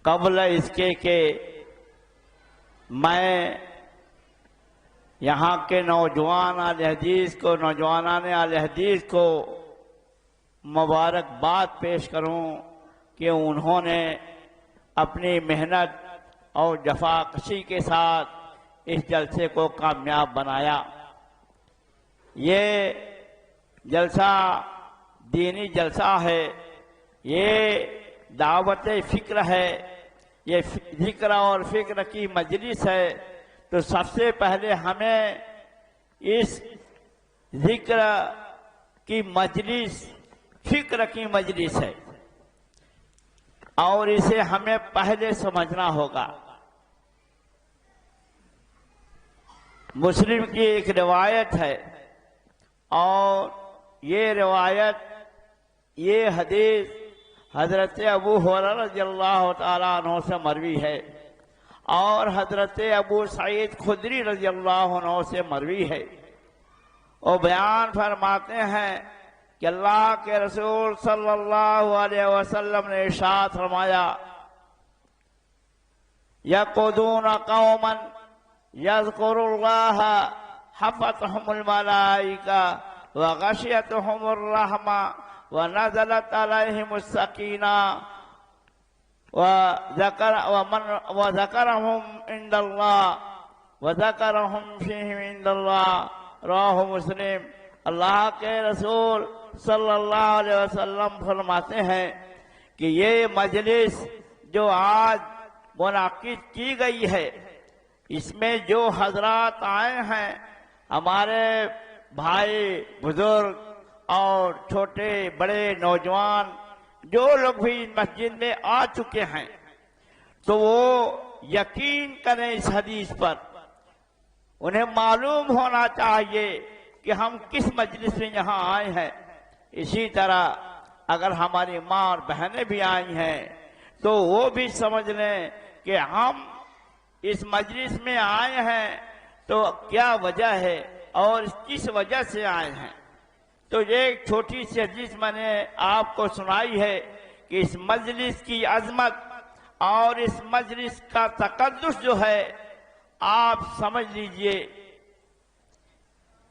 कबल इसके कि मैं यहाँ के नौजवान अहले हदीस को, नौजवानान अहले हदीस को मुबारकबाद पेश करूं कि उन्होंने अपनी मेहनत और जफाकशी के साथ इस जलसे को कामयाब बनाया। ये जलसा दीनी जलसा है, ये दावत फिक्र है, ये जिक्र और फिक्र की मजलिस है। तो सबसे पहले हमें इस जिक्र की मजलिस फिक्र की मजलिस है और इसे हमें पहले समझना होगा। मुस्लिम की एक रिवायत है और ये रिवायत, ये हदीस हजरत अबू हुरैरा रज़ियल्लाहु ताला अन्हु से मरवी है और हजरत अबू सईद खुदरी रज़ियल्लाहु अन्हु से मरवी है। और बयान फरमाते हैं कि अल्लाह के रसूल सल्लल्लाहु अलैहि वसल्लम ने इरशाद फरमाया, यक़ूदून कौमन यज़कुरुल्लाह हफ़तहुमुल मलाइका व गशियतहुमुर रहमा व नज़लत अलैहिमुस सकीना व ज़करहुम इंदल्लाह व ज़करहुम फ़ीहिम इंदल्लाह, रवाहु मुस्लिम। अल्लाह के रसूल सल्लल्लाहु अलैहि वसल्लम फरमाते हैं कि ये मजलिस जो आज मुनाकिद की गई है, इसमें जो हजरात आए हैं, हमारे भाई बुजुर्ग और छोटे बड़े नौजवान जो लोग भी मस्जिद में आ चुके हैं, तो वो यकीन करें इस हदीस पर। उन्हें मालूम होना चाहिए कि हम किस मजलिस में यहाँ आए हैं। इसी तरह अगर हमारी माँ और बहनें भी आई हैं तो वो भी समझ लें कि हम इस मजलिस में आए हैं तो क्या वजह है और किस वजह से आए हैं। तो ये एक छोटी सी हदीस मैंने आपको सुनाई है कि इस मजलिस की अजमत और इस मजलिस का तकद्दुस जो है, आप समझ लीजिए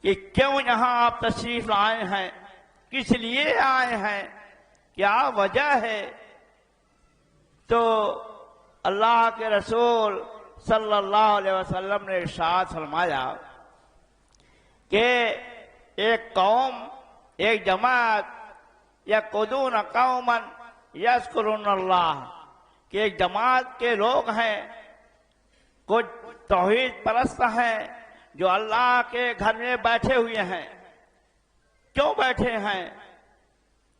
कि क्यों यहाँ आप तशरीफ लाए हैं, किस लिए आए हैं, क्या वजह है। तो अल्लाह के रसूल सल्लल्लाहु अलैहि वसल्लम ने इरशाद फरमाया कि एक कौम, एक जमात, यक़ूदून कौमन यज़कुरुल्लाह, कि एक जमात के लोग हैं, कुछ तौहीद परस्त हैं जो अल्लाह के घर में बैठे हुए हैं। क्यों बैठे हैं?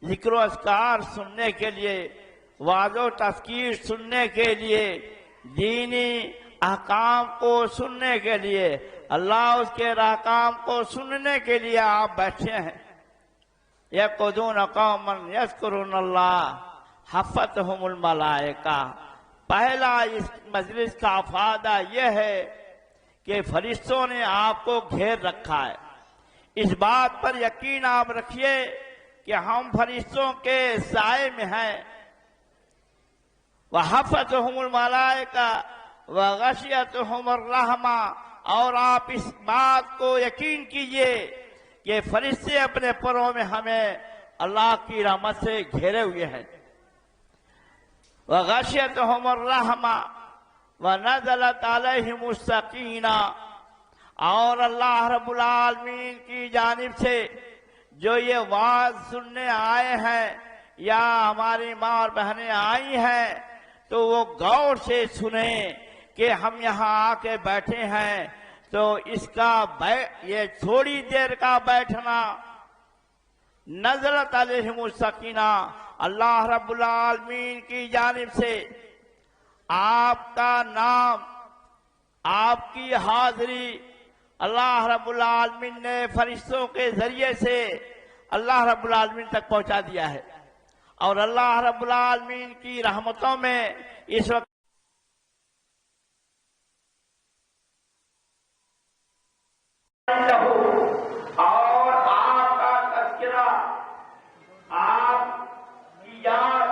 जिक्र अस्कार सुनने के लिए, वाज़ो तज़कीर सुनने के लिए, दीनी अहकाम को सुनने के लिए, अल्लाह उसके अहकाम को सुनने के लिए आप बैठे हैं। यक़ूदून कौमन यज़कुरुल्लाह हफ़तहुमुल मलाइका। पहला इस मजलिस का फायदा यह है कि फरिश्तों ने आपको घेर रखा है। इस बात पर यकीन आप रखिए कि हम फरिश्तों के साए में हैं। व हफ़तहुमुल मलाइका व गशियतहुमुर रहमा, और आप इस बात को यकीन कीजिए कि फरिश्ते अपने परों में हमें अल्लाह की रहमत से घेरे हुए हैं। व गशियतहुमुर रहमा व नज़लत अलैहिमुस सकीना, और अल्लाह रब्बुल आलमीन की जानिब से जो ये वाज सुनने आए हैं या हमारी माँ और बहनें आई हैं, तो वो गौर से सुने कि हम यहाँ आके बैठे हैं। तो इसका ये थोड़ी देर का बैठना, नज़लत अलैहिमुस सकीना, अल्लाह रब्बुल आलमीन की जानिब से आपका नाम, आपकी हाजिरी अल्लाह रब्बुल आलमीन ने फरिश्तों के जरिए से अल्लाह रब्बुल आलमीन तक पहुंचा दिया है। और अल्लाह रब्बुल आलमीन की रहमतों में इस वक्त और आपका तज़किरा, आपकी याद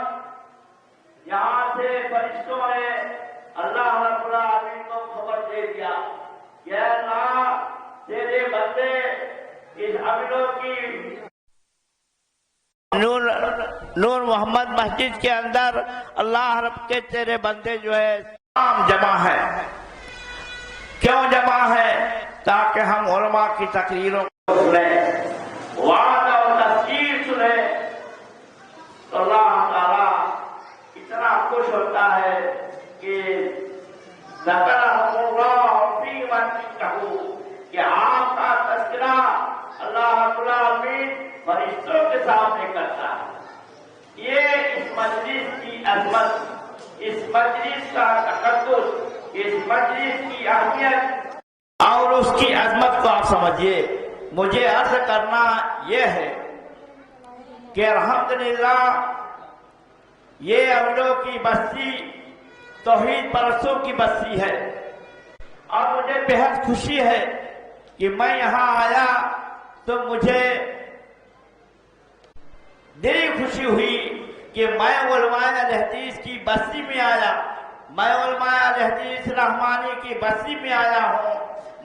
यहाँ से फरिश्तों ने अल्लाह रब्बुल आलमीन को खबर दे दिया कि अल्लाह तेरे बंदे इस अमीरों की नूर मोहम्मद मस्जिद के अंदर अल्लाह रब के तेरे बंदे जो है तमाम जमा है। क्यों जमा है? ताकि हम उलमा की तकरीरों को सुने, वाद और तस्कीर सुने। तो अल्लाह ताला इतना खुश होता है कि कि आपका तस्करा अल्लाह रब्बुल आलमीन फरिश्तों के सामने करता है। ये इस मजलिस की अजमत, इस मजलिस का तकद्दुस, इस मजलिस की अहमियत और उसकी अजमत को आप समझिए। मुझे अर्ज करना यह है कि अल्हम्दुलिल्लाह ये अमीरों की बस्ती तौहीद परस्तों की बस्ती है और मुझे बेहद खुशी है कि मैं यहाँ आया तो मुझे दिली खुशी हुई कि मैं उलमाए अहले हदीस की बस्ती में आया, मैं उलमाए अहले हदीस रहमानी की बस्ती में आया हूँ।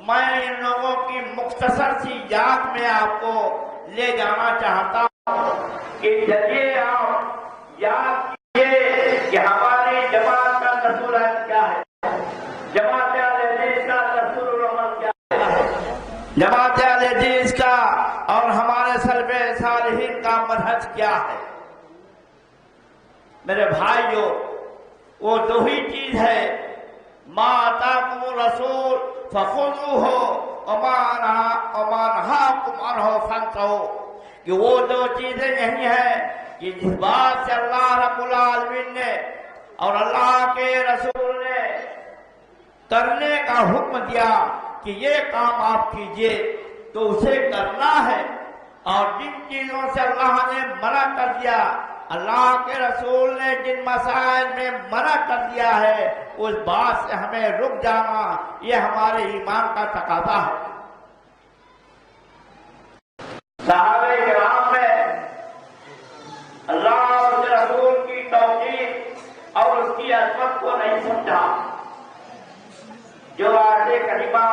मैं इन लोगों की मुख्तसर सी याद में आपको ले जाना चाहता हूँ कि चलिए आप याद कीजिए कि हमारी जमात का दस्तूर क्या है, जमात अहले हदीस का दस्तूर अमल क्या है, जमात अहले हदीस का और हमारे सलफ़े सालिहीन का मनहज क्या है। मेरे भाइयों, वो दो ही चीज है, मा अताकुमुर रसूल फखुज़ूहु व मा नहाकुम अन्हु फंतहू, कि वो दो चीजें नहीं है कि जिस बात से अल्लाह रब्बुल आलमीन ने और अल्लाह के रसूल ने करने का हुक्म दिया कि ये काम आप कीजिए तो उसे करना है, और जिन चीजों से अल्लाह ने मना कर दिया, अल्लाह के रसूल ने जिन मसाइल में मना कर दिया है, उस बात से हमें रुक जाना, ये हमारे ईमान का तकाज़ा है। सहाबे किराम में अल्लाह और उसके रसूल की तौक़ीर और उसकी अज़मत को नहीं समझा। जो आयत करीमा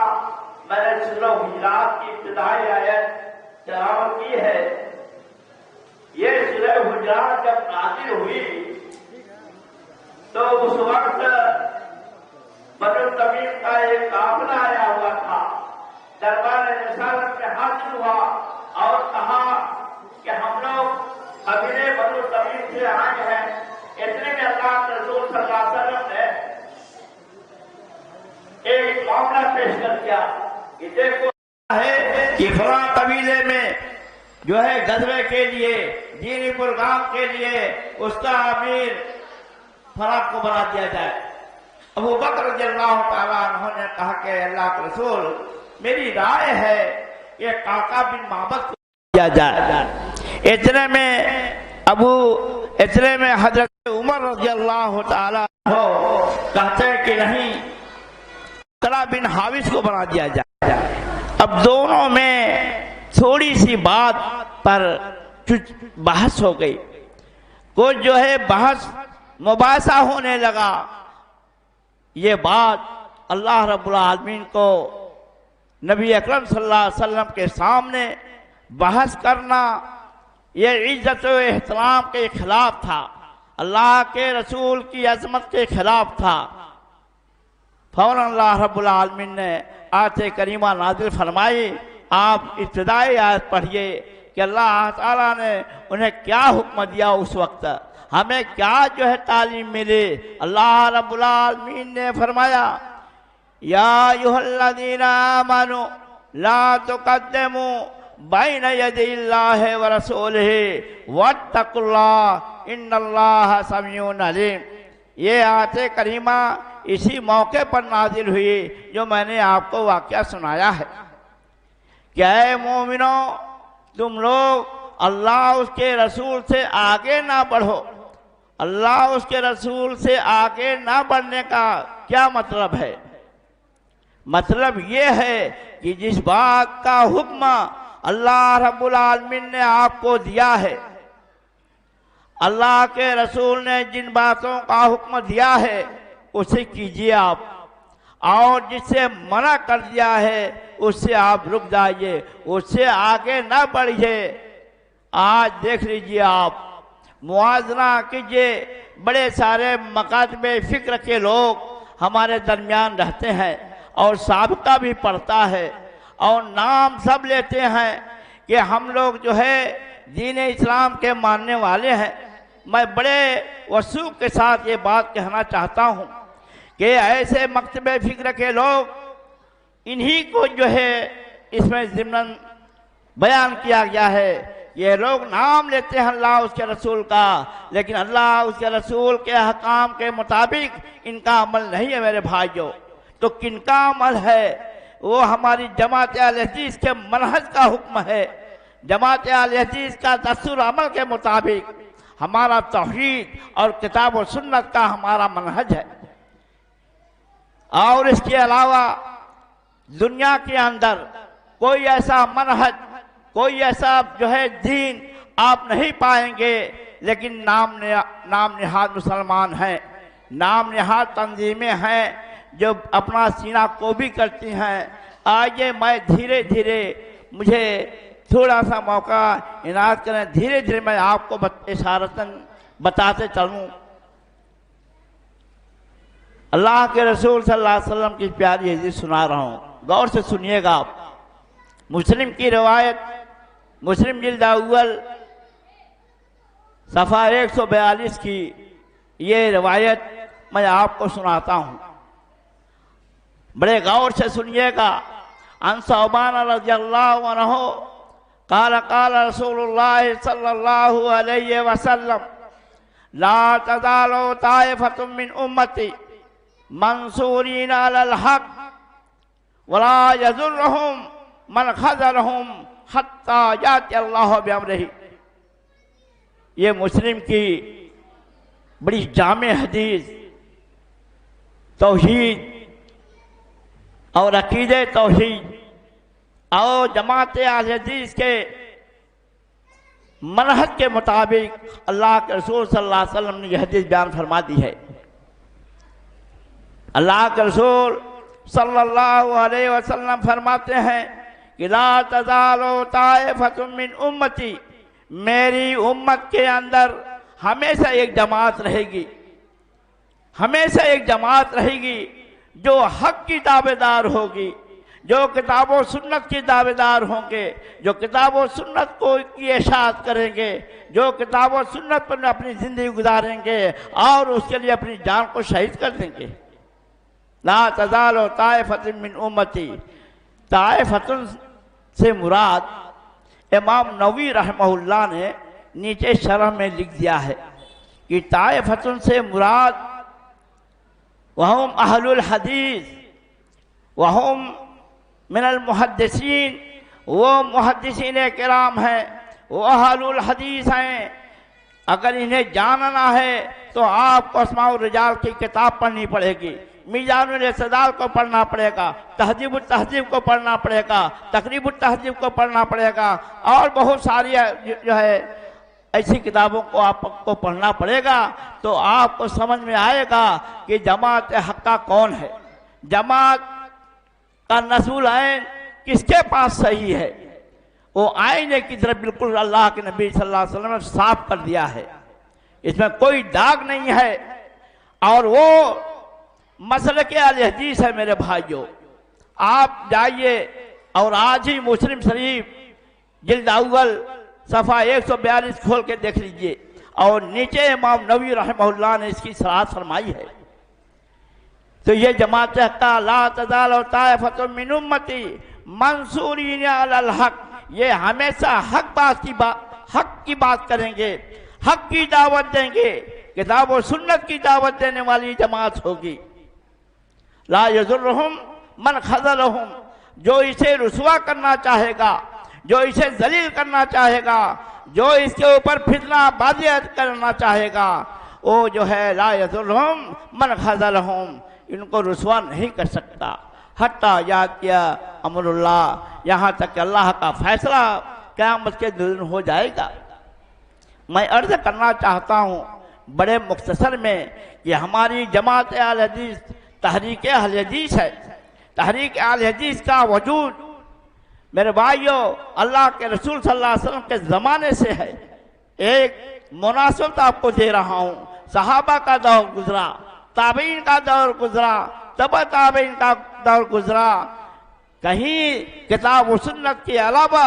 मैंने सूरह हुजरात की इब्तिदाई आयत तिलावत की है, ये सूरह हुजरात जब नाज़िल हुई तो उस वक्त बनु तमीम का एक काफिला आया हुआ था, दरबार रिसालत में हाजिर हुआ और कहा कि हम लोग कबीले बनु तमीम से आए हैं। इतने में अल्लाह के रसूल सल्लल्लाहु अलैहि वसल्लम ने एक मामला पेश कर दिया कि देखो है कि फलां कबीले में जो है गजवे के लिए, दीनी प्रोग्राम के लिए उसका अमीर फलां को बना दिया जाए। अबू बकर रज़ियल्लाहु ताला अन्हु ने कहा कि अल्लाह के रसूल, मेरी राय है कि काका बिन माबद को दिया जाए। इतने में हजरत उमर रज़ियल्लाहु ताला कहते हैं कि नहीं, कला बिन हाविस को बना दिया जाए। अब दोनों में थोड़ी सी बात पर बहस हो गई, कुछ जो है बहस मुबासा होने लगा। ये बात अल्लाह रब्बुल आलमीन को नबी अकरम सल्लल्लाहु अलैहि वसल्लम के सामने बहस करना, ये इज्जत व एहतराम के खिलाफ था, अल्लाह के रसूल की अजमत के खिलाफ था। फौरन अल्लाह रब्बुल आलमीन ने आयत करीमा नाज़िल फरमाई। आप इब्तिदाई आयत पढ़िए कि अल्लाह ताला ने उन्हें क्या हुक्म दिया, उस वक्त हमें क्या जो है तालीम मिली। अल्लाह रब्बुल आलमीन ने फरमाया, या अय्युहल्लज़ीना आमनू ला तुक़द्दिमू बैन यदिल्लाहि व रसूलिही वत्तकुल्लाह इन्नल्लाह समीउन अलीम। ये आयत करीमा इसी मौके पर नाजिल हुई जो मैंने आपको वाक़या सुनाया है। क्या है मोमिनो, तुम लोग अल्लाह उसके रसूल से आगे ना बढ़ो। अल्लाह उसके रसूल से आगे ना बढ़ने का क्या मतलब है? मतलब ये है कि जिस बात का हुक्म अल्लाह रब्बुल आलमीन ने आपको दिया है, अल्लाह के रसूल ने जिन बातों का हुक्म दिया है उसे कीजिए आप, और जिससे मना कर दिया है उससे आप रुक जाइए, उससे आगे ना बढ़िए। आज देख लीजिए आप, मुआवजा कीजिए, बड़े सारे मकातबे फिक्र के लोग हमारे दरमियान रहते हैं और साबिका भी पड़ता है और नाम सब लेते हैं कि हम लोग जो है दीन इस्लाम के मानने वाले हैं। मैं बड़े वसूख के साथ ये बात कहना चाहता हूँ कि ऐसे मकतबे फिक्र के लोग इन्हीं को जो है इसमें ज़िम्नन बयान किया गया है। ये लोग नाम लेते हैं अल्लाह उसके रसूल का, लेकिन अल्लाह उसके रसूल के अहकाम के मुताबिक इनका अमल नहीं है मेरे भाइयों। तो किनका अमल है? वो हमारी जमात अहले हदीस के मनहज का हुक्म है। जमात अहले हदीस का दस्तूर अमल के मुताबिक हमारा तौहीद और किताब और सुन्नत का हमारा मनहज है। और इसके अलावा दुनिया के अंदर कोई ऐसा मनहज, कोई ऐसा जो है दीन आप नहीं पाएंगे, लेकिन नाम निहाद मुसलमान हैं, नाम निहाद तंजीमें हैं जो अपना सीना को भी करती हैं। आइए मैं धीरे धीरे, मुझे थोड़ा सा मौका इनायत करें, धीरे धीरे मैं आपको इशारतन बताते चलूँ। अल्लाह के रसूल सल्लल्लाहु अलैहि वसल्लम की प्यारी हदीस सुना रहा हूँ, गौर से सुनिएगा आप। मुस्लिम की रवायत, मुस्लिम जिल्द अव्वल सफ़ा 142 की ये रवायत मैं आपको सुनाता हूँ, बड़े गौर से सुनिएगा। अन सौबान रज़ियल्लाहु अन्हु क़ाल क़ाल रसूलुल्लाह सल्लल्लाहु अलैहि वसल्लम ला तज़ालु ताइफ़तुम मिन उम्मती मंसूरीन अलल हक़ वला यज़ुर्रुहुम मन ख़ज़लहुम हत्ता याति अल्लाह बिअम्रिही। ये मुस्लिम की बड़ी जामे हदीस, तौहीद और अकीदे तौहीद और जमात अहले हदीस के मनहज के मुताबिक अल्लाह के रसूल सल्लल्लाहु अलैहि वसल्लम ने यह हदीस बयान फरमा दी है। अल्लाह के रसूल सल्लल्लाहु अलैहि वसल्लम फरमाते हैं कि ला तज़ालु ताइफ़तुम मिन उम्मती, मेरी उम्मत के अंदर हमेशा एक जमात रहेगी, हमेशा एक जमात रहेगी जो हक की दावेदार होगी, जो किताब और सुन्नत की दावेदार होंगे, जो किताब और सुन्नत को की इशाअत करेंगे, जो किताब और सुन्नत पर अपनी ज़िंदगी गुजारेंगे और उसके लिए अपनी जान को शहीद कर देंगे। ला तज़ालु ताइफ़तुम मिन उम्मती, ताइफ़तुन से मुराद इमाम नववी रहमहुल्लाह ने नीचे शरह में लिख दिया है कि ताइफ़तुन से मुराद वहुम अहलुल हदीस वहुम मिनल मुहद्दिसीन, वो मुहद्दिसीन किराम हैं, वो अहलुल हदीस हैं। अगर इन्हें जानना है तो आपको अस्माउर रिजाल की किताब पढ़नी पड़ेगी, मीज़ानुल इत्तिदाल को पढ़ना पड़ेगा, तहज़ीबुत तहज़ीब को पढ़ना पड़ेगा, तक़रीबुत तहज़ीब को पढ़ना पड़ेगा और बहुत सारी जो है ऐसी किताबों को आपको पढ़ना पड़ेगा। तो आपको समझ में आएगा कि जमात हक्का कौन है, जमात का नसूल ऐन किसके पास सही है। वो आईने की तरफ बिल्कुल अल्लाह के नबी सल्लल्लाहु अलैहि वसल्लम ने साफ कर दिया है, इसमें कोई दाग नहीं है। और वो मसलक अहले हदीस है मेरे भाइयों। आप जाइए और आज ही मुस्लिम शरीफ जिल्द अव्वल सफ़ा 142 खोल के देख लीजिए और नीचे इमाम नववी रहमहुल्लाह ने इसकी सराहत फरमाई है। तो ये जमात हक्का ला तज़ालु ताइफ़तुम मिन उम्मती मंसूरीन अलल हक़, ये हमेशा हक की बात करेंगे, हक की दावत देंगे, किताब और सुन्नत की दावत देने वाली जमात होगी। ला यज़ुर्रुहुम मन ख़ज़लहुम, जो इसे रुसवा करना चाहेगा, जो इसे जलील करना चाहेगा, जो इसके ऊपर फितना बाजी करना चाहेगा, वो जो है ला यज़ुर्रुहुम मन ख़ज़लहुम, इनको रुसवा नहीं कर सकता। हत्ता यातिया अमरुल्लाह, यहाँ तक कि अल्लाह का फैसला क़यामत के दिन हो जाएगा। मैं अर्ज करना चाहता हूँ बड़े मुख्तसर में कि हमारी जमात अहल हदीस तहरीक अहल हदीस है। तहरीक अहल हदीस का वजूद मेरे भाइयों अल्लाह के रसूल सल्लल्लाहु अलैहि वसल्लम के ज़माने से है। एक मुनासिबत आपको दे रहा हूँ, सहाबा का दौर गुजरा, ताबीन का दौर गुजरा, तबा ताबीन का दौर गुजरा, कहीं किताब व सुन्नत के अलावा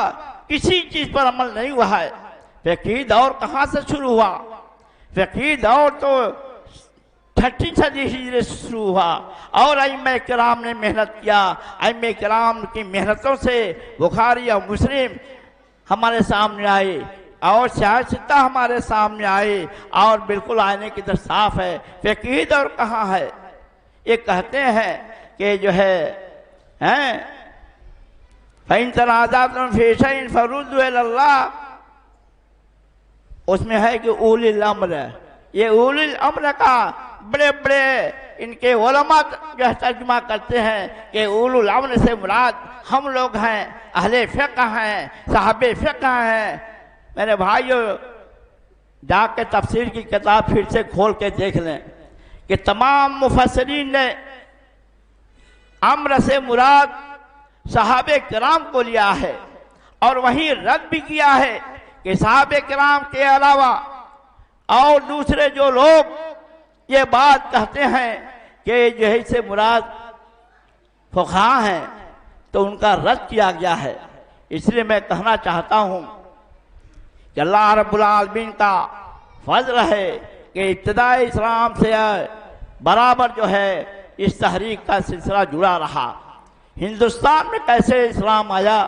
किसी चीज़ पर अमल नहीं हुआ है। फ़िक़ही दौर कहाँ से शुरू हुआ? फ़िक़ही दौर तो छठी सदी हिजरी से शुरू हुआ और अइम्मा किराम ने मेहनत किया। अइम्मा किराम की मेहनतों से बुखारी और मुस्लिम हमारे सामने आए और सियासत हमारे सामने आए और बिल्कुल आने की तरफ साफ है। फ़िक़ही दौर कहाँ है? ये कहते हैं कि जो है फ़इन तनाज़अतुम फ़ी शैइन फ़रुद्दूहु इलल्लाह, उसमें है कि उलिल अम्र। ये उलिल अम्र का बड़े बड़े इनके उलमा जो है तर्जुमा करते हैं कि उलुल अम्र से मुराद हम लोग हैं, अहले फ़िक़्ह हैं, साहबे फ़िक़्ह हैं। मेरे भाइयों जाके तफसीर की किताब फिर से खोल के देख लें कि तमाम मुफस्सिरीन ने अम्र से मुराद सहाबे किराम को लिया है और वहीं रद्द भी किया है कि सहाबे किराम के अलावा और दूसरे जो लोग ये बात कहते हैं कि जो है इससे मुराद फुक़हा हैं तो उनका रद्द किया गया है। इसलिए मैं कहना चाहता हूँ कि अल्लाह रब्बुल आलमीन का फज़्ल है कि इब्तिदाई इस्लाम से बराबर जो है इस तहरीक का सिलसिला जुड़ा रहा। हिंदुस्तान में कैसे इस्लाम आया,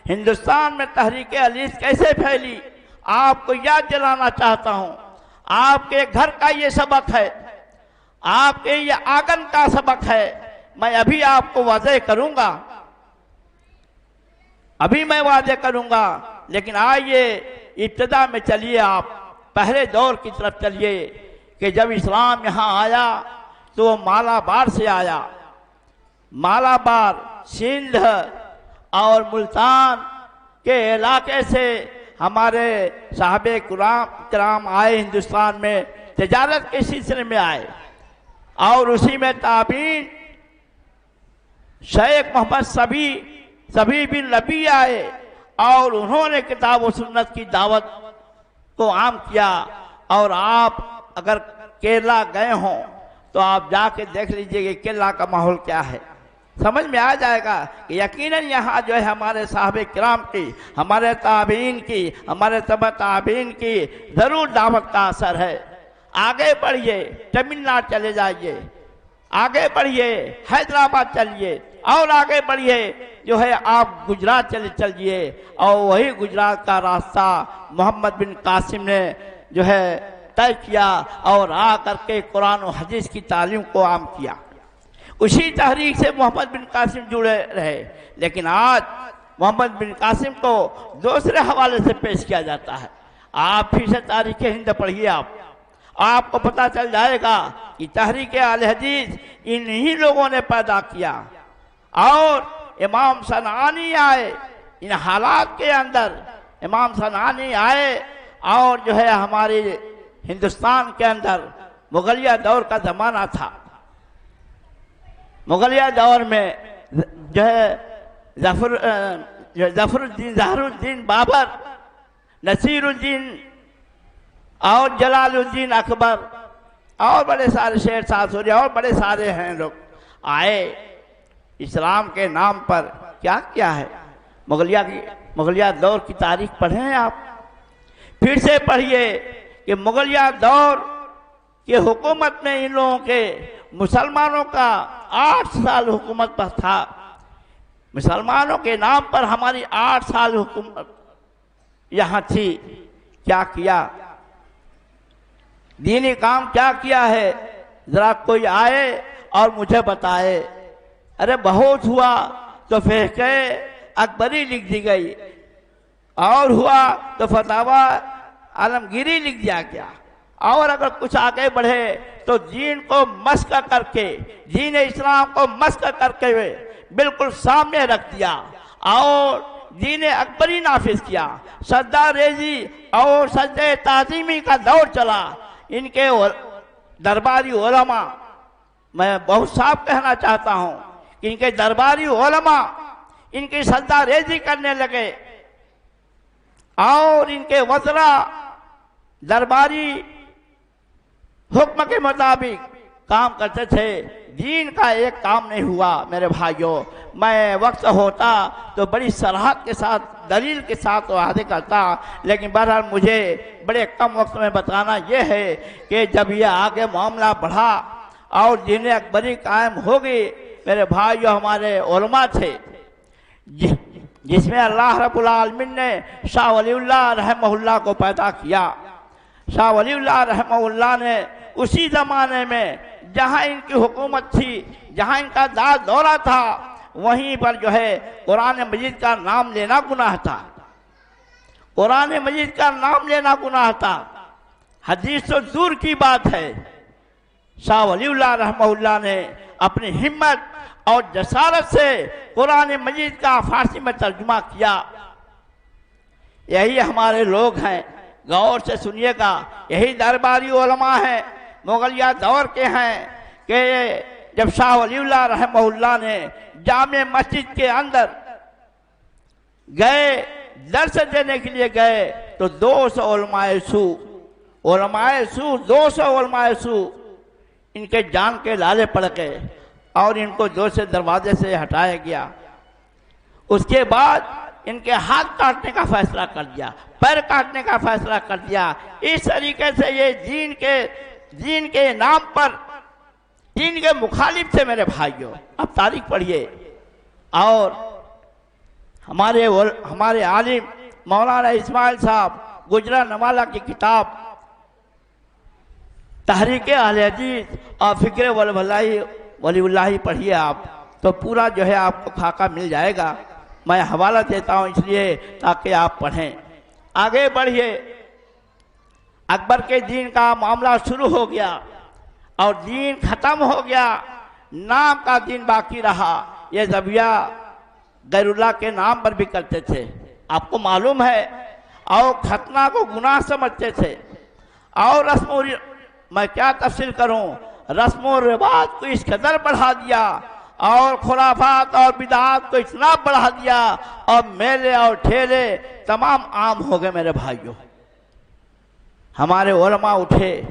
हिंदुस्तान में तहरीक हदीस कैसे फैली, आपको याद दिलाना चाहता हूँ। आपके घर का ये सबक है, आपके ये आंगन का सबक है। मैं अभी आपको वाज़ेह करूँगा, अभी मैं वाज़ेह करूँगा, लेकिन आइए इब्तिदा में चलिए, आप पहले दौर की तरफ चलिए कि जब इस्लाम यहाँ आया तो वो मालाबार से आया। मालाबार, सिंध और मुल्तान के इलाके से हमारे साहबे किराम आए, हिंदुस्तान में तिजारत के सिलसिले में आए और उसी में ताबीन शेख मोहम्मद सभी बिन नबी आए और उन्होंने किताब व सुन्नत की दावत को आम किया। और आप अगर केरला गए हों तो आप जाके देख लीजिए कि केरला का माहौल क्या है, समझ में आ जाएगा कि यकीनन यहाँ जो है हमारे साहबे किराम की, हमारे ताबीन की, हमारे तबा ताबीन की ज़रूर दावत का असर है। आगे बढ़िए, तमिलनाडु चले जाइए, आगे बढ़िए हैदराबाद चलिए और आगे बढ़िए जो है आप गुजरात चलिए और वही गुजरात का रास्ता मोहम्मद बिन कासिम ने जो है तय किया और आ करके कुरान और हदीस की तालीम को आम किया। उसी तहरीक से मोहम्मद बिन कासिम जुड़े रहे, लेकिन आज मोहम्मद बिन कासिम को दूसरे हवाले से पेश किया जाता है। आप फिर से तारीख़ हिंद पढ़िए, आपको पता चल जाएगा कि तहरीक अहल हदीस इन्हीं लोगों ने पैदा किया। और इमाम सनानी आए, इन हालात के अंदर इमाम सनानी आए और जो है हमारे हिंदुस्तान के अंदर मुगलिया दौर का ज़माना था। मुगलिया दौर में जो है ज़फ़रुद्दीन बाबर, नसीरुद्दीन और जलालुद्दीन अकबर और बड़े सारे शेर शाह सूरी और बड़े सारे हैं लोग आए। इस्लाम के नाम पर क्या क्या है, मुगलिया दौर की तारीख पढ़े हैं आप, फिर से पढ़िए कि मुगलिया दौर की हुकूमत में इन लोगों के मुसलमानों का 8 साल हुकूमत पर था। मुसलमानों के नाम पर हमारी 8 साल हुकूमत यहाँ थी। क्या किया, दीनी काम क्या किया है, जरा कोई आए और मुझे बताए। अरे बहुत हुआ तो फ़िक़्ह अकबरी लिख दी गई और हुआ तो फतावा आलमगीरी लिख दिया गया। और अगर कुछ आगे बढ़े तो दीन को मस्क करके, दीन इस्लाम को मस्क करके बिल्कुल सामने रख दिया और दीन अकबरी नाफिज किया। सज्दा रेजी और सज्दे ताज़ीमी का दौर चला। इनके दरबारी उलमा, मैं बहुत साफ कहना चाहता हूँ कि इनके दरबारी उलमा इनकी सज्दा रेजी करने लगे और इनके वज़रा दरबारी हुक्म के मुताबिक काम करते थे। दीन का एक काम नहीं हुआ मेरे भाइयों। मैं वक्त होता तो बड़ी सराहत के साथ दलील के साथ वादे करता, लेकिन बहरहाल मुझे बड़े कम वक्त में बताना यह है कि जब यह आगे मामला बढ़ा और दीन अकबरी कायम हो गई मेरे भाइयों, हमारे उलमा थे जिसमें अल्लाह रब्बुल आलमीन ने शाह वलीउल्लाह रहमहुल्लाह को पैदा किया। शाह वलीउल्लाह रहमहुल्लाह ने उसी ज़माने में जहाँ इनकी हुकूमत थी, जहाँ इनका दार दौरा था, वहीं पर जो है कुरान मजीद का नाम लेना गुनाह था। कुरान मजीद का नाम लेना गुनाह था। हदीस तो दूर की बात है। शाह वलीउल्लाह रहमहुल्लाह ने अपनी हिम्मत और जसारत से कुरान मजीद का फारसी में तर्जुमा किया। यही हमारे लोग हैं, गौर से सुनिएगा। यही दरबारी उलमा हैं, मुगलिया दौर के हैं कि जब शाह वलीउल्लाह रहमहुल्लाह ने जामे मस्जिद के अंदर गए, दर्स देने के लिए गए, तो 200 उलमाए सू 200 उलमाए सू इनके जान के लाले पड़ गए और इनको जोर से दरवाजे से हटाया गया। उसके बाद इनके हाथ काटने का फैसला कर दिया, पैर काटने का फैसला कर दिया। इस तरीके से ये दीन के नाम पर, दीन के मुखालिफ थे मेरे भाइयों। अब तारीख पढ़िए। और हमारे आलिम मौलाना इस्माइल साहब गुजरानवाला की किताब तहरीके अहले हदीस और फिक्र वलीउल्लाही पढ़िए आप, तो पूरा जो है आपको खाका मिल जाएगा। मैं हवाला देता हूँ इसलिए ताकि आप पढ़ें। आगे बढ़िए। अकबर के दीन का मामला शुरू हो गया और दीन खत्म हो गया, नाम का दीन बाकी रहा। ये ज़बिया गैरुल्लाह के नाम पर भी करते थे, आपको मालूम है, और खतना को गुनाह समझते थे। और मैं क्या तफसील करूं, रस्म और रिवाज को इस कदर बढ़ा दिया और खुराफात और बिदात को इतना बढ़ा दिया और मेले और ठेले तमाम आम हो गए मेरे भाइयों। हमारे उलमा उठे,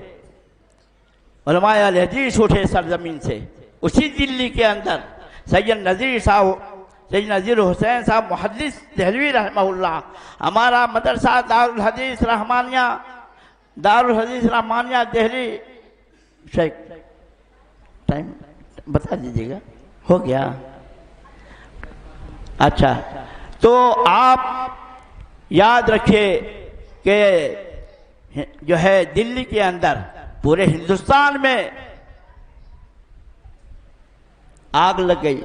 उलमा अहले हदीस उठे सरजमीन से। उसी दिल्ली के अंदर सैयद नज़ीर हुसैन साहब मुहद्दिस देहलवी रहमहुल्लाह, हमारा मदरसा दारुल हदीस रहमानिया देहली, शेख टाइम बता दीजिएगा, हो गया। अच्छा, तो आप याद रखिए कि जो है दिल्ली के अंदर पूरे हिंदुस्तान में आग लग गई।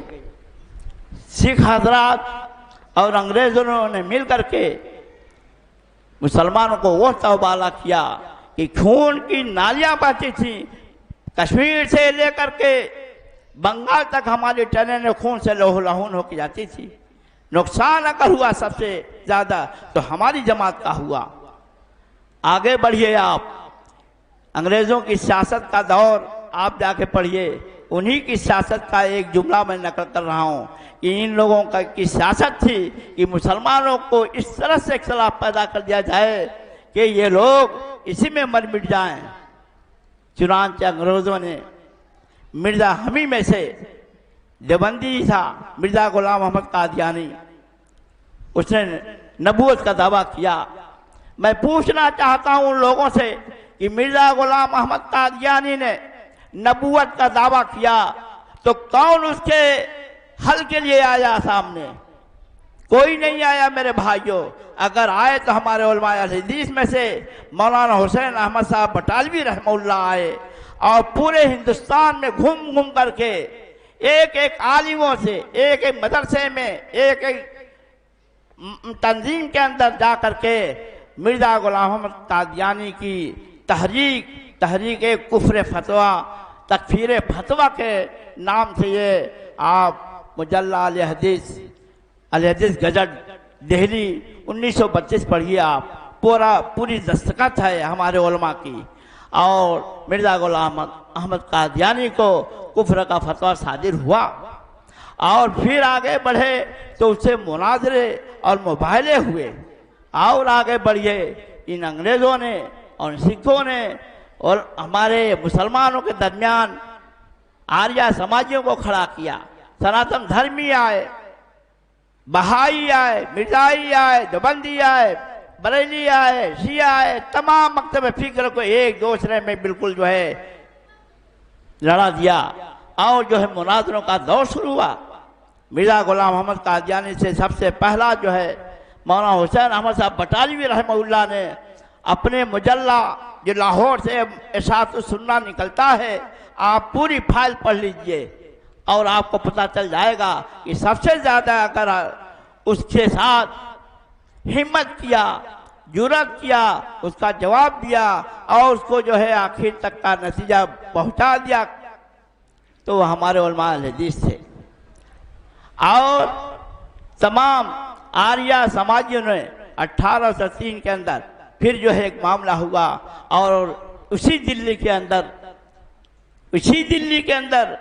सिख हजरात और अंग्रेजों ने मिल करके मुसलमानों को वो तौबाला किया कि खून की नालियां बहती थी। कश्मीर से लेकर के बंगाल तक हमारी ट्रेनें खून से लहूलून होकर जाती थी। नुकसान अगर हुआ सबसे ज़्यादा तो हमारी जमात का हुआ। आगे बढ़िए आप, अंग्रेज़ों की सियासत का दौर आप जाके पढ़िए। उन्हीं की सियासत का एक जुमला मैं नकल कर रहा हूँ कि इन लोगों की सियासत थी कि मुसलमानों को इस तरह से इख्तिलाफ पैदा कर दिया जाए कि ये लोग इसी में मर मिट जाएं। चुनांचे अंग्रेज़ों ने मिर्ज़ा हमी में से देवबंदी था, मिर्ज़ा गुलाम अहमद कादियानी, उसने नबूवत का दावा किया। मैं पूछना चाहता हूँ उन लोगों से कि मिर्ज़ा गुलाम अहमद कादियानी ने नबूवत का दावा किया तो कौन उसके हल के लिए आया सामने? कोई नहीं आया मेरे भाइयों। अगर आए तो हमारे उलमाए अहले हदीस में से मौलाना हुसैन अहमद साहब बटालवी रहमतुल्लाह आए और पूरे हिंदुस्तान में घूम घूम करके एक एक आलिमों से, एक एक मदरसे में, एक एक तंजीम के अंदर जा करके मिर्ज़ा गुलाम अहमद कादियानी की तहरीक कुफ्र फतवा, तकफीर फतवा के नाम से ये आप मुजल्ला अल हदीस गजट दिल्ली 1932 पढ़िए आप, पूरी दस्तखत है हमारे उलमा की। और मिर्ज़ा गुलाम अहमद कादियानी को कुफ्र का फतवा सादिर हुआ। और फिर आगे बढ़े तो उससे मुनाजरे और मुबाहले हुए। और आगे बढ़िए, इन अंग्रेज़ों ने और सिखों ने और हमारे मुसलमानों के दरमियान आर्या समाजियों को खड़ा किया। सनातन धर्मी आए, बहाई आए, मिर्जाई आए, देवबंदी आए, बरेली आए, शिया आए, तमाम मकतब फिक्र को एक दूसरे में बिल्कुल जो है लड़ा दिया। और जो है मुनाजरों का दौर शुरू हुआ। मिर्ज़ा गुलाम अहमद कादियानी से सबसे पहला जो है मौलाना हुसैन अहमद साहब बटालवी रहमहुल्लाह ने अपने मुजल्ला जो लाहौर से इरशाद सुन्ना निकलता है, आप पूरी फाइल पढ़ लीजिए और आपको पता चल जाएगा कि सबसे ज़्यादा अगर उसके साथ हिम्मत किया, जुर्रत किया, उसका जवाब दिया और उसको जो है आखिर तक का नतीजा पहुंचा दिया, तो हमारे उलमा अहले हदीस थे। और तमाम आर्या समाजियों ने 1803 के अंदर फिर जो है एक मामला हुआ। और उसी दिल्ली के अंदर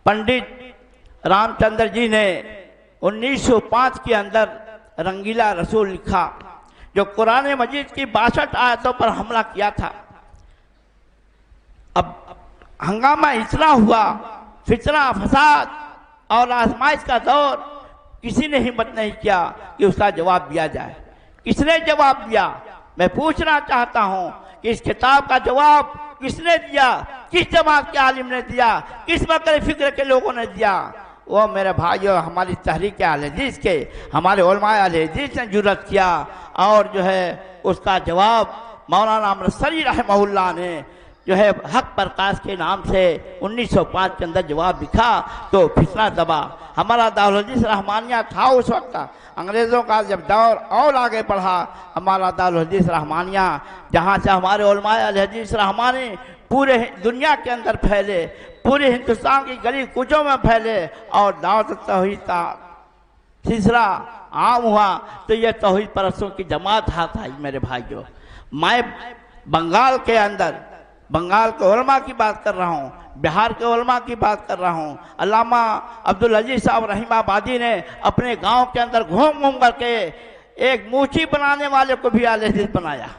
पंडित रामचंद्र जी ने 1905 के अंदर रंगीला रसूल लिखा, जो कुरान मजीद की 62 आयतों पर हमला किया था। अब हंगामा इतना हुआ, फितना, फसाद और आजमाइश का दौर, किसी ने हिम्मत नहीं किया कि उसका जवाब दिया जाए। किसने जवाब दिया? मैं पूछना चाहता हूं कि इस किताब का जवाब किसने दिया? किस जमात के आलिम ने दिया? किस मकरे फिक्र के लोगों ने दिया? वो मेरे भाइयों, हमारी तहरीक अहले हदीस के, हमारे उलमाए अहले हदीस ने जुर्रत किया। और जो है उसका जवाब मौलाना अमृतसरी रहमहुल्लाह ने जो है हक प्रकाश के नाम से 1905 के अंदर जवाब लिखा, तो फितना दबा। हमारा दारुल हदीस रहमानिया था उस वक्त। अंग्रेज़ों का जब दौर और आगे बढ़ा, हमारा दारुल हदीस रहमानिया, जहाँ से हमारे उलमाए अहले हदीस रहमानी पूरे दुनिया के अंदर फैले, पूरे हिंदुस्तान की गली कूचों में फैले और दावत तौहीद का सिलसिला आम हुआ, तो यह तौहीद परस्तों की जमात हाथ आई। मेरे भाइयों, मैं बंगाल के उलमा की बात कर रहा हूँ, बिहार के उलमा की बात कर रहा हूँ। अल्लामा अब्दुल अजीज साहब रहीमाबादी ने अपने गांव के अंदर घूम घूम करके एक मूची बनाने वाले को भी अहले हदीस बनाया।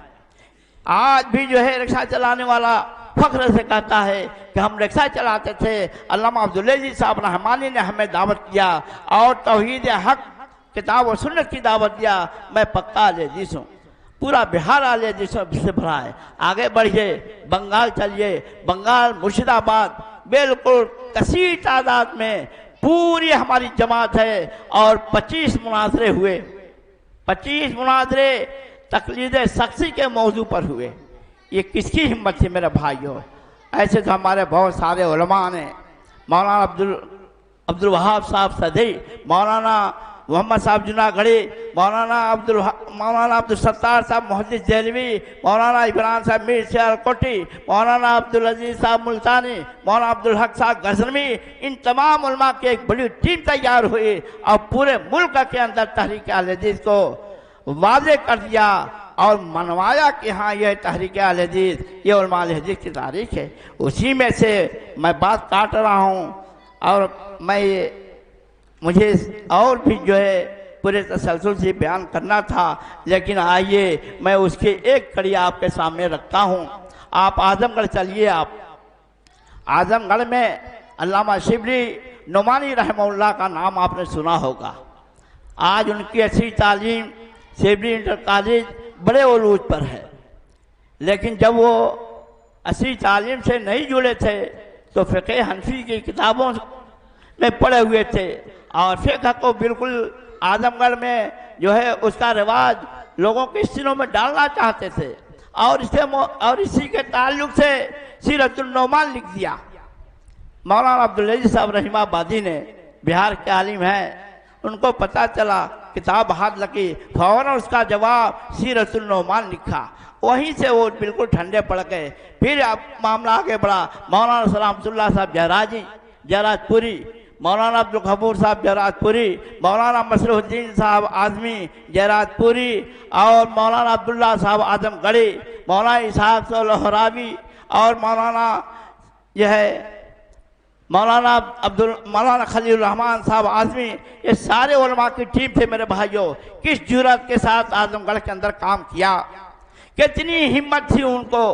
आज भी जो है रिक्शा चलाने वाला फख्र से कहता है कि हम रिक्शा चलाते थे। अल्लामा अब्दुल अजीज साहब रहमानी ने हमें दावत किया और तौहीद हक किताब और सुन्नत की दावत दिया। मैं पक्का अहले हदीस हूँ, पूरा बिहार अहले हदीस से भरा है। आगे बढ़िए, बंगाल चलिए, बंगाल मुर्शिदाबाद बिल्कुल कसीर तादाद में पूरी हमारी जमात है। और 25 मुनाजरे हुए, 25 मुनाजरे तकलीद शख्सी के मौजू पर हुए। ये किसकी हिम्मत थी मेरे भाइयों? ऐसे तो हमारे बहुत सारे उलमा ने, मौलाना अब्दुल वहाब साहब सदी, मौलाना मोहम्मद साहब जूनागढ़ी, मौलाना अब्दुल सत्तार साहब मुहद्दिस देहलवी, मौलाना इब्राहिम साहब मीर सियालकोटी, मौलाना अब्दुल अजीज साहब मुल्तानी, मौलाना अब्दुल हक साहब गजनवी, इन तमाम उलमा की एक बड़ी टीम तैयार हुई और पूरे मुल्क के अंदर तहरीक अहले हदीस को वाज़े कर दिया और मनवाया कि हाँ, यह तहरीक अहले हदीस, ये उलमा अहले हदीस की तारीख है। उसी में से मैं बात काट रहा हूँ और मुझे और भी जो है पूरे तसलसल से बयान करना था, लेकिन आइए मैं उसकी एक कड़ी आपके सामने रखता हूँ। आप आजमगढ़ चलिए। आप आजमगढ़ में अल्लामा शिबली नुमानी रहमहुल्लाह का नाम आपने सुना होगा। आज उनकी अच्छी तालीम शिबली इंटर कॉलेज बड़े उलूज पर है, लेकिन जब वो अच्छी तालीम से नहीं जुड़े थे तो फ़िक़्ह हनफी की किताबों में पढ़े हुए थे और फ़िक़्ह को बिल्कुल आजमगढ़ में जो है उसका रिवाज लोगों के सीनों में डालना चाहते थे और इसी के ताल्लुक से सीरतुन नौमान लिख दिया। मौलाना अब्दुल अजीज साहब रहीमाबादी ने, बिहार के आलिम हैं, उनको पता चला, किताब हाथ लगी, फौरन उसका जवाब सीरतुन नौमान लिखा। वहीं से वो बिल्कुल ठंडे पड़ गए। फिर अब मामला आगे बढ़ा। मौलाना सलामतुल्लाह साहब जयराजपुरी, मौलाना अब्दुल गफूर साहब जरातपुरी, मौलाना मसरूद्दीन साहब आज़मी जरातपुरी और मौलाना अब्दुल्ला साहब आजमगढ़ी, मौलाना इसहाक लहरावी और मौलाना यह है मौलाना खलील रहमान साहब आज़मी, ये सारे उलमा की टीम थे मेरे भाइयों। किस जुर्रत के साथ आजमगढ़ के अंदर काम किया, कितनी हिम्मत थी उनको।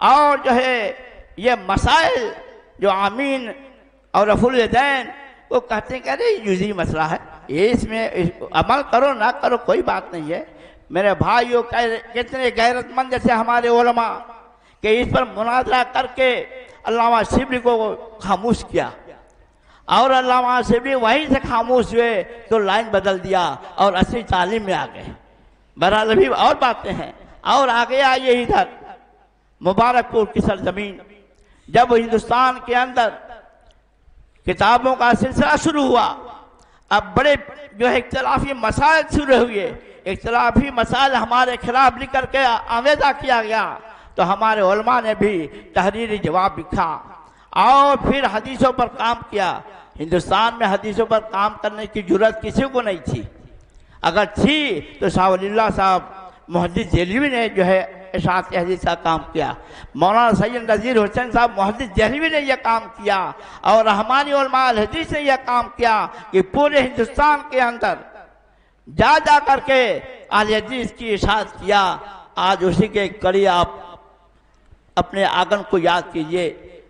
और जो है ये मसाइल जो आमीन और रफुल दैन वो कहते हैं कि अरे जुज़ी मसला है, ये इसमें अमल करो ना करो कोई बात नहीं है। मेरे भाइयों कितने गैरतमंद जैसे हमारे उलमा कि इस पर मुनाजरा करके अल्लामा शिबली को खामोश किया और अल्लामा शिबली वहीं से खामोश हुए तो लाइन बदल दिया और असली तालीम में आ गए। बहरहाल अभी और बातें हैं। और आगे आइए इधर मुबारकपुर की सरजमीन, जब हिंदुस्तान के अंदर किताबों का सिलसिला शुरू हुआ, अब बड़े जो है इख्तिलाफी मसाइल शुरू हुए, इख्तिलाफी मसाइल हमारे खिलाफ लिख करके आवेदा किया गया, तो हमारे उलमा ने भी तहरीरी जवाब लिखा और फिर हदीसों पर काम किया। हिंदुस्तान में हदीसों पर काम करने की जुर्रत किसी को नहीं थी, अगर थी तो शाह वलीउल्लाह साहब मुहद्दिस देहलवी ने जो है इशाअत हदीस का काम किया, मौलाना सैयद नज़ीर हुसैन साहब मुहद्दिस देहलवी ने यह काम किया और रहमानी उलमा अल हदीस ने यह काम किया कि पूरे हिंदुस्तान के अंदर जा जा करके अहले हदीस की इशाअत किया। आज उसी के कड़ी आप अपने आंगन को याद कीजिए,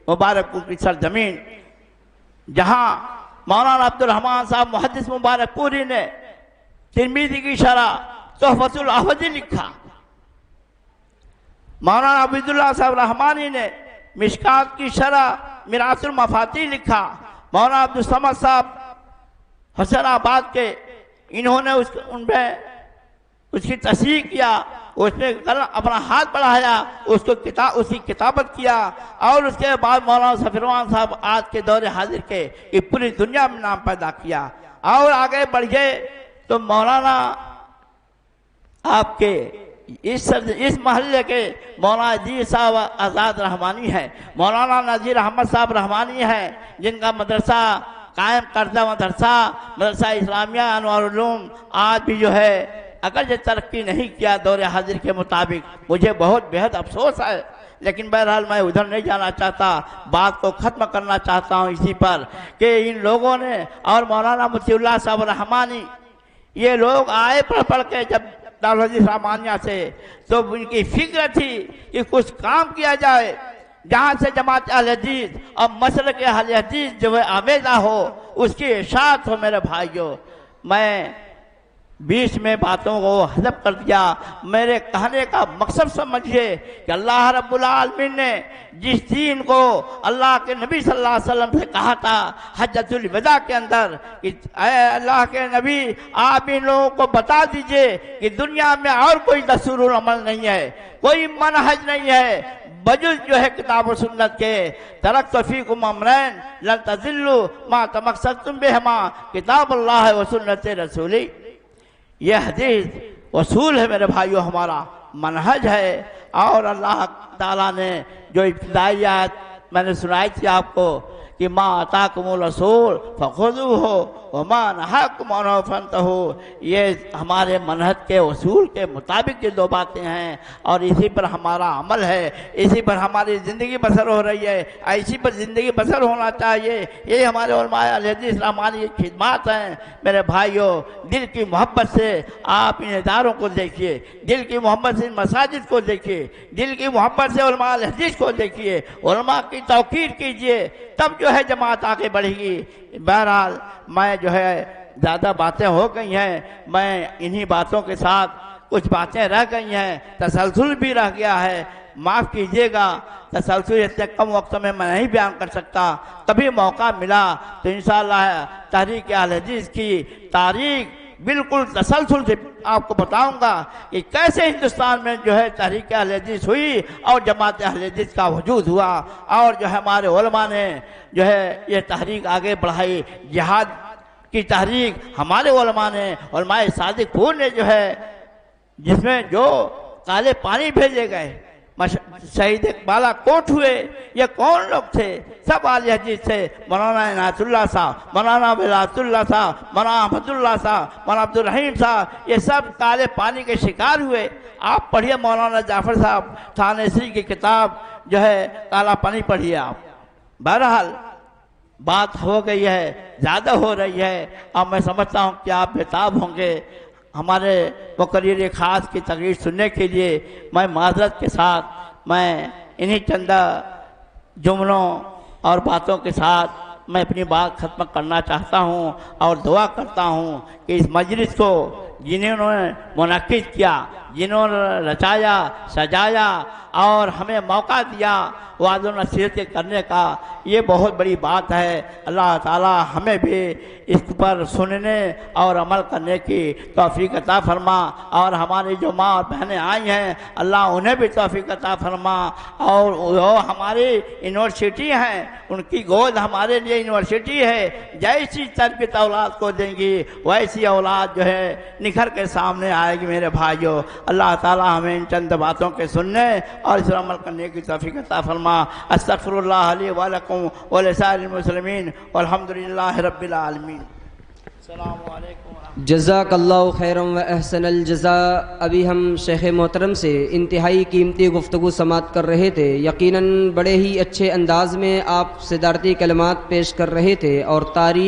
मुबारकपुर की सरजमीन जहाँ मौलाना अब्दुल रहमान साहब मुहद्दिस मुबारकपुरी ने तिरमिज़ी की शरह तोहफतुल अहवज़ी लिखा, मौलाना अबीदुल्लाह साहब रहमानी ने मिशकात की शरह मिरासुल मफाती लिखा, मौलाना अब्दुल समद साहब हुसैनाबाद के इन्होंने उनमें उसकी तस्हीह किया, उसमें अपना हाथ बढ़ाया, उसकी किताबत किया और उसके बाद मौलाना सफीरुमान साहब आज के दौरे हाजिर के कि पूरी दुनिया में नाम पैदा किया। और आगे बढ़ गए तो मौलाना आपके इस महल्ले के मौलाना नज़ीर साहब आज़ाद रहमानी है, मौलाना नज़ीर अहमद साहब रहमानी है, जिनका मदरसा कायम करदा मदरसा इस्लामिया अनवारुल उलूम आज भी जो है अगर ये तरक्की नहीं किया दौरे हाजिर के मुताबिक, मुझे बहुत बेहद अफसोस है। लेकिन बहरहाल मैं उधर नहीं जाना चाहता, बात को ख़त्म करना चाहता हूँ इसी पर कि इन लोगों ने और मौलाना मुतीउल्लाह साहब रहमानी ये लोग आए पढ़ के जब दारुल हदीस रहमानिया से, तो उनकी फिक्र थी कि कुछ काम किया जाए जहाँ से जमात अहले हदीस और मसलक के अहले हदीस जो है आवेदा हो, उसकी इशाअत हो। मेरे भाइयों, मैं बीच में बातों को हज़फ कर दिया। मेरे कहने का मकसद समझिए कि अल्लाह रब्बुल आलमीन ने जिस दीन को अल्लाह के नबी सल्लल्लाहु अलैहि वसल्लम से कहा था हज्जतुल वदा के अंदर कि अल्लाह के नबी आप इन लोगों को बता दीजिए कि दुनिया में और कोई दस्तूरुल अमल नहीं है, कोई मनहज नहीं है बजुज जो है किताब और सुन्नत के। तरक्तु फीकुम अमरैन लन तज़िल्लू मा तमस्सकतुम बिहिमा किताबुल्लाह व सुन्नत रसूली। यह हदीस वसूल है मेरे भाइयों, हमारा मनहज है। और अल्लाह ताला ने जो इब्तिदाई आयत मैंने सुनाई थी आपको कि मा अताकुमुर रसूल फखुज़ूहु व मा नहाकुम अन्हु फंतहू, ये हमारे मनहज के वसूल के मुताबिक ये दो बातें हैं और इसी पर हमारा अमल है, इसी पर हमारी ज़िंदगी बसर हो रही है, इसी पर ज़िंदगी बसर होना चाहिए। ये हमारे उलमाए अहले हदीस रहमानी खिदमत हैं। मेरे भाइयों, दिल की मोहब्बत से आप इन इदारों को देखिए, दिल की मोहब्बत से इन मसाजिद को देखिए, दिल की मोहब्बत से उलमाए अहले हदीस को देखिए, उलमा की तौक़ीर कीजिए, तब जो है जमात आगे बढ़ेगी। बहरहाल मैं जो है ज़्यादा बातें हो गई हैं, मैं इन्हीं बातों के साथ कुछ बातें रह गई हैं, तसलसल भी रह गया है, माफ़ कीजिएगा। तसलसल इतने कम वक्त में मैं नहीं बयान कर सकता, कभी मौका मिला तो इंशाअल्लाह तहरीक अहले हदीस की तारीख बिल्कुल तसलसल से आपको बताऊंगा कि कैसे हिंदुस्तान में जो है तहरीक अहले हदीस हुई और जमात अहले हदीस का वजूद हुआ और जो है हमारे उलमा ने जो है ये तहरीक आगे बढ़ाई। जिहाद की तहरीक हमारे उलमा ने, उलमाए सादिक़ून ने जो है, जिसमें जो काले पानी भेजे गए, शहीद बालाकोट हुए, ये कौन लोग थे? सब आली हदीस थे। मौलाना इनायतुल्लाह साहब, मौलाना बिलातुल्लाह साहब, मौलाना अहमदुल्लाह साहब, मौलाना अब्दुल रहीम साहब, ये सब काले पानी के शिकार हुए। आप पढ़िए मौलाना जाफर साहब थानेसरी की किताब जो है काला पानी पढ़िए आप। बहरहाल बात हो गई है, ज़्यादा हो रही है। अब मैं समझता हूँ कि आप बेताब होंगे हमारे मुकर्रिर ख़ास की तकरीर सुनने के लिए। मैं माजरत के साथ मैं इन्हीं चंदा जुमलों और बातों के साथ मैं अपनी बात ख़त्म करना चाहता हूँ और दुआ करता हूँ कि इस मजलिस को जिन्होंने मुनक्किद किया, जिन्होंने रचाया सजाया और हमें मौका दिया वाज़ व नसीहत करने का, ये बहुत बड़ी बात है। अल्लाह ताला हमें भी इस पर सुनने और अमल करने की तौफीक अता फरमा और हमारी जो माँ और बहनें आई हैं अल्लाह उन्हें भी तौफीक अता फरमा। और वो हमारी यूनिवर्सिटी हैं, उनकी गोद हमारे लिए यूनिवर्सिटी है। जैसी तरबियत औलाद को देंगी वैसी औलाद जो है निखर के सामने आएगी। मेरे भाइयों, अल्लाह ताला हमें इन चंद बातों के सुनने और इस पर अमल करने की तौफीक अता फरमा। अस्तगफिरुल्लाह ली व लकुम व लिसाइरिल मुस्लिमीन वल्हम्दुलिल्लाहि रब्बिल आलमीन। अस्सलामु अलैकुम। जज़ाकल्लाहु खैरन व अहसनल जज़ा। अभी हम शेख मोहतरम से इंतहाई कीमती गुफ्तगू समात कर रहे थे। यकीनन बड़े ही अच्छे अंदाज में आप सिदारती कलमात पेश कर रहे थे और तारीख